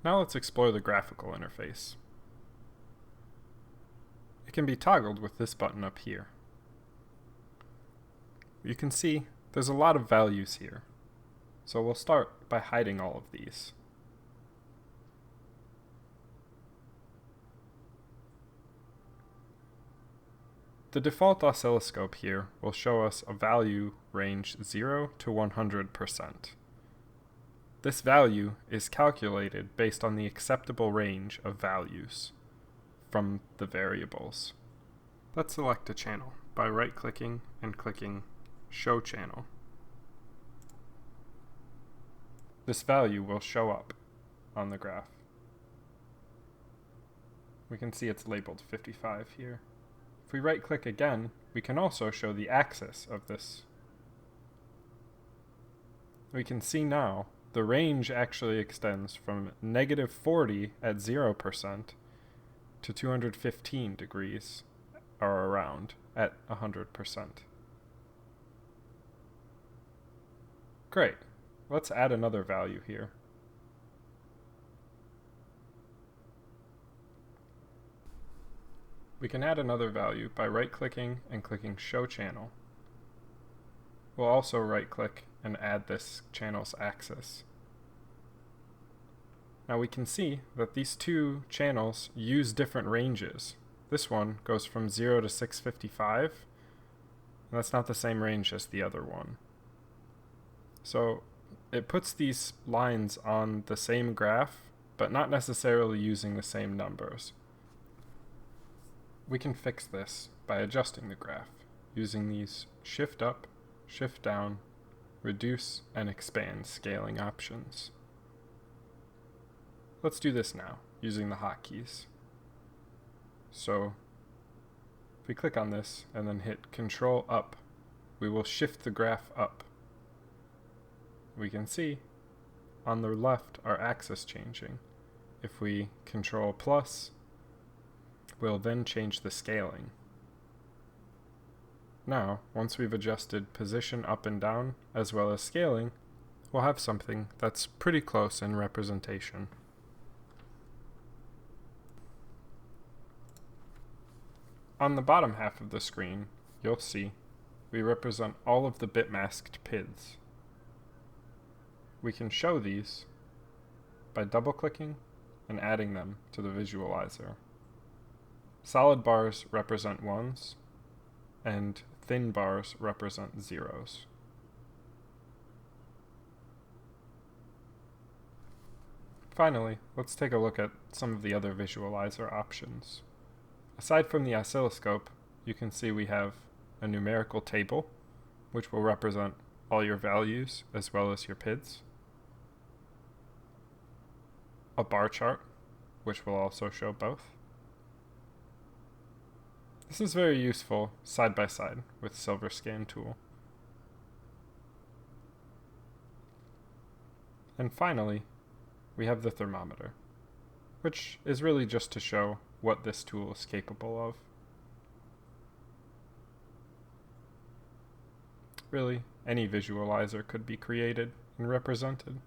Now let's explore the graphical interface. It can be toggled with this button up here. You can see there's a lot of values here, so we'll start by hiding all of these. The default oscilloscope here will show us a value range 0 to 100%. This value is calculated based on the acceptable range of values from the variables. Let's select a channel by right-clicking and clicking Show Channel. This value will show up on the graph. We can see it's labeled 55 here. If we right-click again, we can also show the axis of this. We can see now the range actually extends from -40 at 0% to 215 degrees, or around, at 100%. Great. Let's add another value here. We can add another value by right-clicking and clicking Show Channel. We'll also right-click and add this channel's axis. Now we can see that these two channels use different ranges. This one goes from 0 to 655, and that's not the same range as the other one. So it puts these lines on the same graph, but not necessarily using the same numbers. We can fix this by adjusting the graph using these Shift Up, Shift Down, Reduce, and Expand scaling options. Let's do this now using the hotkeys. So if we click on this and then hit Control Up, we will shift the graph up. We can see on the left our axis changing. If we Control plus, we'll then change the scaling. Now, once we've adjusted position up and down as well as scaling, we'll have something that's pretty close in representation. On the bottom half of the screen, you'll see we represent all of the bit-masked PIDs. We can show these by double-clicking and adding them to the visualizer. Solid bars represent ones, and thin bars represent zeros. Finally, let's take a look at some of the other visualizer options. Aside from the oscilloscope, you can see we have a numerical table, which will represent all your values as well as your PIDs. A bar chart, which will also show both. This is very useful side by side with Silver Scan tool. And finally, we have the thermometer, which is really just to show what this tool is capable of. Really, any visualizer could be created and represented.